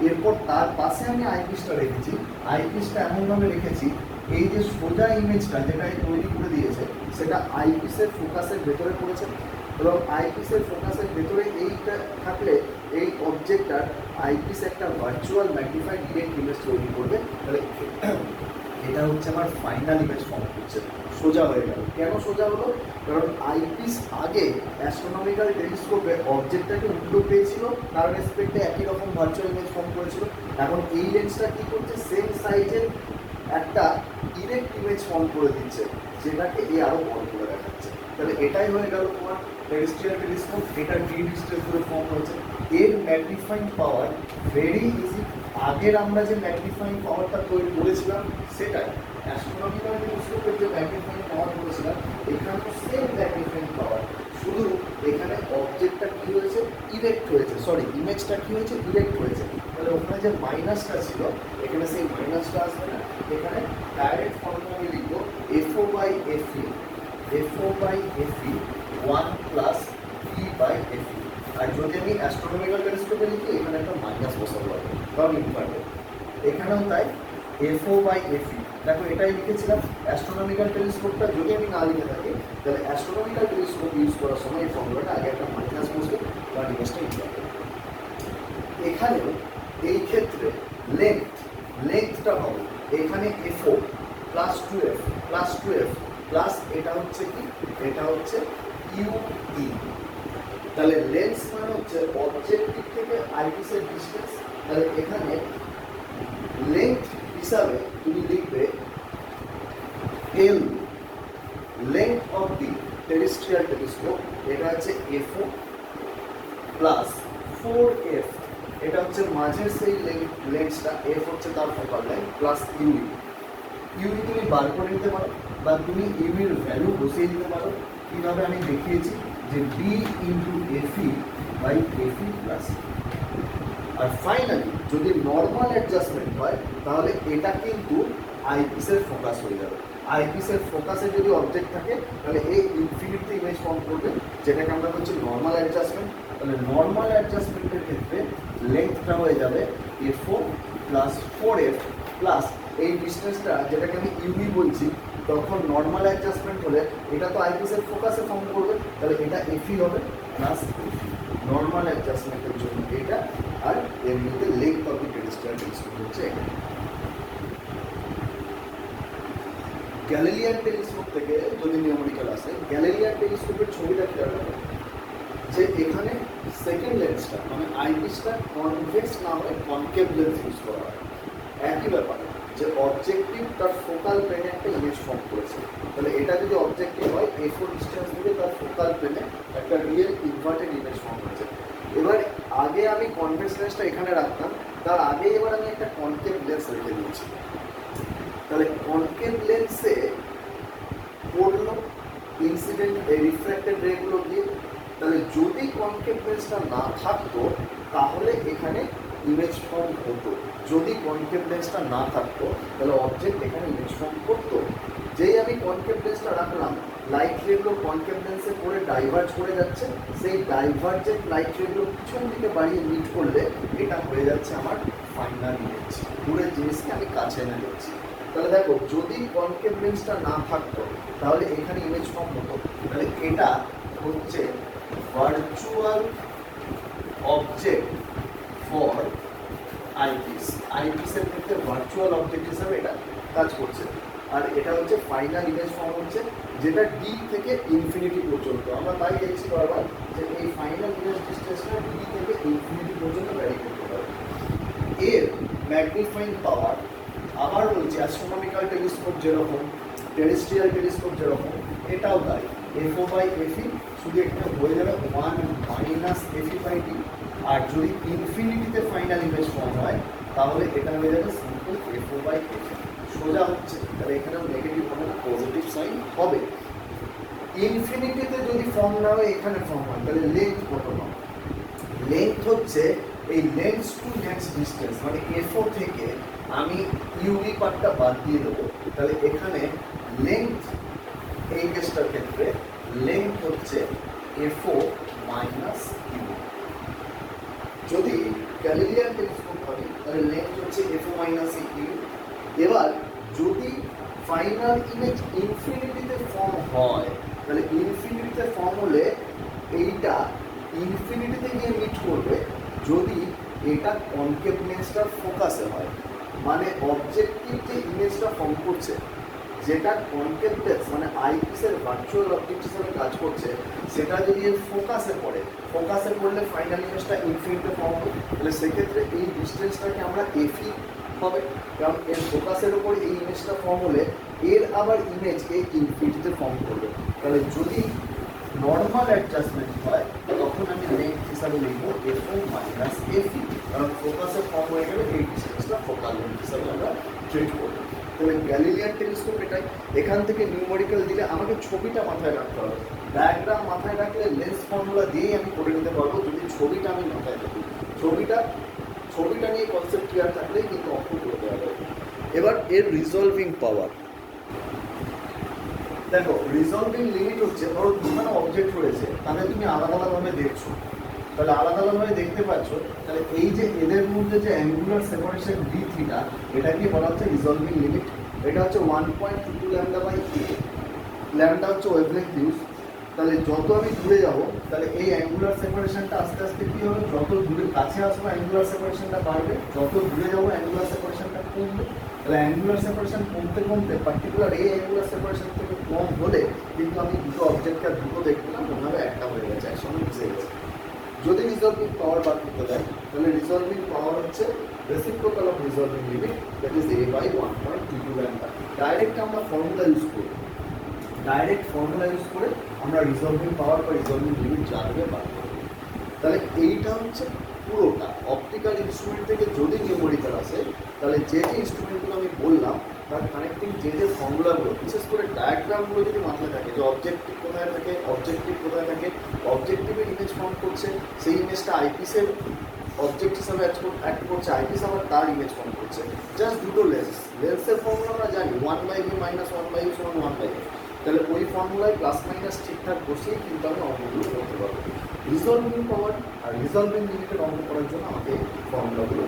এরপর তার পাশে আমি আইপিসটা রেখেছি, আইপিসটা এমনভাবে রেখেছি এই যে সোজা ইমেজটা যেটা তৈরি করে দিয়েছে সেটা আইপিসের ফোকাসের ভেতরে পড়েছে, এবং আইপিসের ফোকাসের ভেতরে এইটা থাকলে এই অবজেক্টটার আইপিস একটা ভার্চুয়াল ম্যাগনিফাইড ডিরেক্ট ইমেজ তৈরি করবে। তাহলে এটা হচ্ছে আমার ফাইনাল ইমেজ ফর্ম করছে, সোজা হয়ে গেল। কেন সোজা হলো? কারণ আইপিস আগে অ্যাস্ট্রোনমিক্যাল টেলিস্কোপে অবজেক্টটাকে উল্টো পেয়েছিল, তার রেসপেক্টে একই রকম ভার্চুয়াল ইমেজ ফর্ম করেছিল। এখন এই লেন্সটা কী করছে, সেম সাইজের একটা ডিরেক্ট ইমেজ ফর্ম করে দিচ্ছে, যেটাকে এ আরও বড় করে দেখাচ্ছে। তাহলে এটাই হয়ে গেল তোমার টেরিস্ট্রিয়াল টেলিস্কোপ, এটা ডি ডিস্টেন্স করে ফর্ম হয়েছে। এর ম্যাগনিফাইং পাওয়ার ভেরি ইজি, আগের আমরা যে ম্যাগনিফাইং পাওয়ারটা তৈরি করেছিলাম সেটাই অ্যাস্ট্রোনমিক্যাল টেলিস্কোপের যে ম্যাগনিফাইং পাওয়ার করেছিলাম এখানেও সেম ম্যাগনিফাইং পাওয়ার, শুধু এখানে অবজেক্টটা কী হয়েছে ইরেক্ট হয়েছে, সরি ইমেজটা কী হয়েছে ইরেক্ট হয়েছে। তাহলে ওখানে যে মাইনাসটা ছিল এখানে সেই মাইনাসটা আসবে না, এখানে ডাইরেক্ট ফর্মুলা আমি লিখবো FO/FE, FO/FE 1 + E/FE। আর যদি আমি অ্যাস্ট্রোনমিক্যাল টেলিস্কোপে লিখি এখানে একটা মাইনাস বসাবো কারণ ইনভার্টেড, এখানেও তাই FO/FE। দেখো এটাই লিখেছিলাম, অ্যাস্ট্রোনমিক্যাল টেলিস্কোপটা যদি আমি না লিখে থাকি তাহলে অ্যাস্ট্রোনমিক্যাল টেলিস্কোপ ইউজ করার সময় এই ফর্মুলাটা আগে একটা মাইনাস বসবে কারণ ইমেজটা ইনভার্টেড। এখানেও এই ক্ষেত্রে লেন্থটা হবে এখানে FO + 2F প্লাস এটা হচ্ছে কি, এটা হচ্ছে UE। তাহলে লেন্স মানে হচ্ছে অবজেক্টিভ থেকে আইপিসের ডিস্টেন্স, তাহলে এখানে লেন্থ হিসাবে তুমি লিখবে L, length of the terrestrial telescope, এটা হচ্ছে এফও প্লাস 4f, এটা হচ্ছে মাঝের সেই লেন্সটা, এফ হচ্ছে তার focal length, plus UE. UE তুমি বার করে নিতে পারো বা তুমি ইউইর ভ্যালু বসিয়ে দিতে পারো। কীভাবে আমি দেখিয়েছি যে D into FE by FE plus. আর ফাইনালি যদি নর্মাল অ্যাডজাস্টমেন্ট হয় তাহলে এটা কিন্তু আইপিসের ফোকাস হয়ে যাবে। আইপিসের ফোকাসে যদি অবজেক্ট থাকে তাহলে এই ইনফিনিটি ইমেজ ফর্ম করবে, যেটাকে আমরা বলছি নর্মাল অ্যাডজাস্টমেন্ট। তাহলে নর্মাল অ্যাডজাস্টমেন্টের ক্ষেত্রে লেন্থটা হয়ে যাবে এফও প্লাস 4f প্লাস এই ডিস্টেন্সটা যেটাকে আমি ইউবি বলছি, তখন নর্মাল অ্যাডজাস্টমেন্ট হলে এটা তো আইপিসের ফোকাসে ফর্ম করবে, তাহলে এটা এফই হবে প্লাস এফি নর্মাল অ্যাডজাস্টমেন্টের জন্য এটা। আর এমনিতে length of the terrestrial telescope হচ্ছে এটা। গ্যালিলিয়ান টেলিস্কোপ থেকে যদি নিউমেরিক্যাল আসে, গ্যালিলিয়ান টেলিস্কোপের ছবিটা খেয়াল রাখো যে এখানে সেকেন্ড লেন্সটা মানে আইপিসটা কনভেক্স না হয়ে কনকেভ লেন্স ইউজ করা হয়। একই ব্যাপার যে অবজেক্টিভ তার ফোকাল প্লেনে একটা ইমেজ ফর্ম করেছে, তাহলে এটা যদি অবজেক্টিভ হয় A4 ডিস্টেন্স থেকে তার ফোকাল প্লেনে একটা রিয়েল ইনভার্টেড ইমেজ ফর্ম করেছে। এবার আগে আমি কনভেক্স লেন্সটা এখানে রাখতাম, তার আগে এবার আমি একটা কনকেভ লেন্স রেখে দিয়েছি। তাহলে কনকেভ লেন্সে পড়লো ইনসিডেন্ট রিফ্র্যাক্টেড রেগুলো দিয়ে, তাহলে যদি কনকেভ লেন্সটা না থাকতো তাহলে এখানে ইমেজ ফর্ম হতো। যদি কনকেভ লেন্সটা না থাকতো তাহলে অবজেক্ট এখানে ইমেজ ফর্ম করতো। যেই আমি কনকেভ লেন্সটা রাখলাম, লাইট রেগুলো কনকেভ লেন্সে পড়ে ডাইভার্জ করে যাচ্ছে, সেই ডাইভার্জেন্ট লাইট রেগুলো পিছন দিকে বাড়িয়ে মিট করলে এটা হয়ে যাচ্ছে আমার ফাইনাল ইমেজ। দূরের জিনিসকে আমি কাছে এনে দিচ্ছি। তাহলে দেখো যদি কনকেভ লেন্সটা না থাকতো তাহলে এখানে ইমেজ ফর্ম হতো। তাহলে এটা হচ্ছে ভার্চুয়াল অবজেক্ট ফর আইপিস। আইপিসের ক্ষেত্রে ভার্চুয়াল অবজেক্ট হিসাবে এটা কাজ করছে। আর এটা হচ্ছে ফাইনাল ইমেজ ফর্ম হচ্ছে যেটা ডি থেকে ইনফিনিটি পর্যন্ত। আমরা তাই দেখছি বারবার যে এই ফাইনাল ইমেজ ডিস্টেন্সটা ডি থেকে ইনফিনিটি পর্যন্ত ভ্যারি করতে পারে। এর ম্যাগনিফাইং পাওয়ার আবার বলছি অ্যাস্ট্রোনমিক্যাল টেলিস্কোপ যেরকম, টেরেস্ট্রিয়াল টেলিস্কোপ যেরকম, এটাও তাই। এফও বাই এফই শুধু এখানে হয়ে যাবে 1 মাইনাস এফই বাই ডি। আর যদি ইনফিনিটিতে ফাইনাল ইমেজ ফর্ম হয় তাহলে এটা হয়ে যাবে সিম্পল এফও বাই এফই। সোজা হচ্ছে, তাহলে এখানেও নেগেটিভ হবে না, পজিটিভ সাইন হবে। ইনফিনিটিতে যদি ফর্ম না হয় এখানে ফর্ম হয়, তাহলে লেন্থ কত হবে? লেন্থ হচ্ছে এই লেন্স টু লেন্স ডিস্টেন্স, মানে এফও থেকে আমি ইউভি পার্টটা বাদ দিয়ে দেবো। তাহলে এখানে লেন্থ এই কেসটার ক্ষেত্রে লেন্থ হচ্ছে এফও মাইনাস ইউ। যদি গ্যালিলিয়ান টেলিস্কোপ হয় তাহলে লেন্থ হচ্ছে এফও মাইনাস ইউ। এবার যদি ফাইনাল ইমেজ ইনফিনিটিতে ফর্ম হয় তাহলে ইনফিনিটিতে ফর্ম হলে এইটা ইনফিনিটিতে গিয়ে মিট করবে যদি এটা কনকেভ লেন্সটার ফোকাসে হয়। মানে অবজেক্টিভ যে ইমেজটা ফর্ম করছে যেটা কনকেভ লেন্স মানে আইপিসের ভার্চুয়াল অবজেক্ট হিসেবে কাজ করছে, সেটা যদি এর ফোকাসে পড়ে, ফোকাসে পড়লে ফাইনাল ইমেজটা ইনফিনিটিতে ফর্ম হবে। তাহলে সেক্ষেত্রে এই ডিস্টেন্সটাকে আমরা এফই হবে, কারণ এর ফোকাসের উপর এই ইমেজটা ফর্ম হলে এর আবার ইমেজ এই ইনফিনিটিতে ফর্ম করবে। তাহলে যদি নর্মাল অ্যাডজাস্টমেন্ট হয় তখন আমি লেন্থ হিসাবে লিখবো এফও মাইনাস এফই, কারণ ফোকাসে ফর্ম হয়ে গেলে এই ডিস্টেন্সটা ফোকাল লেন্থ হিসাবে আমরা ট্রিট করবো। তাহলে গ্যালিলিয়ান টেলিস্কোপ এটাই। এখান থেকে নিউমেরিক্যাল দিলে আমাকে ছবিটা মাথায় রাখতে হবে। ডায়াগ্রাম মাথায় রাখলে লেন্স ফর্মুলা দিয়েই আমি করে নিতে পারবো, যদি ছবিটা আমি মাথায় রাখি। ছবিটা নিয়ে কনসেপ্ট ক্লিয়ার থাকলেই কিন্তু অঙ্ক করে দেওয়া যাবে। এবার এর রিজলভিং পাওয়ার দেখো। রিজলভিং লিমিট হচ্ছে ধরো দুখানে অবজেক্ট রয়েছে, তাহলে তুমি আলাদা আলাদাভাবে দেখছো, তাহলে আলাদা আলাদাভাবে দেখতে পাচ্ছ, তাহলে এই যে এদের মধ্যে যে অ্যাঙ্গুলার সেপারেশন ডি থিটা, এটাকে বলা হচ্ছে রিজলভিং লিমিট। এটা হচ্ছে 1.22 ল্যামডা বাই এ। ল্যামডা হচ্ছে ওয়েভলেন্থ ইউজ। তাহলে যত আমি দূরে যাব তাহলে এই অ্যাঙ্গুলার সেপারেশনটা আস্তে আস্তে কী হবে, যত দূরে কাছে আসবো অ্যাঙ্গুলার সেপারেশনটা বাড়বে, যত দূরে যাবো অ্যাঙ্গুলার সেপারেশনটা কমবে। তাহলে অ্যাঙ্গুলার সেপারেশন কমতে কমতে পার্টিকুলার এই অ্যাঙ্গুলার সেপারেশন থেকে কম হলে কিন্তু আমি দুটো অবজেক্টকে দুটো দেখতে না মনে হবে একটা হয়ে গেছে, একসঙ্গে মিশে গেছে। যদি রিজলভিং পাওয়ার বার করতে দেয় তাহলে রিজলভিং পাওয়ার হচ্ছে reciprocal of resolving limit, that is a by 1.22 lambda. Direct আমরা ফর্মুলা ইউজ করি, আমরা রিজলভিং পাওয়ার বা রিজলভিং লিমিট জানবে বার করব। তাহলে এইটা হচ্ছে পুরোটা অপটিক্যাল ইনস্ট্রুমেন্ট থেকে যদি নিউমেরিক্যাল আসে তাহলে যে ইনস্ট্রুমেন্টগুলো আমি বললাম তার কানেক্টিং যে ফর্মুলাগুলো, বিশেষ করে ডায়াগ্রামগুলো যদি মাথায় থাকে যে অবজেক্টিভ কোথায় থাকে, অবজেক্টিভের ইমেজ ফর্ম করছে, সেই ইমেজটা আইপিসের অবজেক্ট হিসাবে অ্যাক্ট করছে, আইপিস আবার তার ইমেজ ফর্ম করছে। জাস্ট দুটো লেন্সের ফর্মুলা আমরা জানি 1/v মাইনাস 1/u সমান 1/a। তাহলে ওই ফর্মুলায় প্লাস মাইনাস ঠিকঠাক বসিয়ে কিন্তু আমি অঙ্কগুলো করতে পারবো। রিজলভিং পাওয়ার আর রিজলভিং লিমিটেড অঙ্ক করার জন্য আমাকে ফর্মুলাগুলো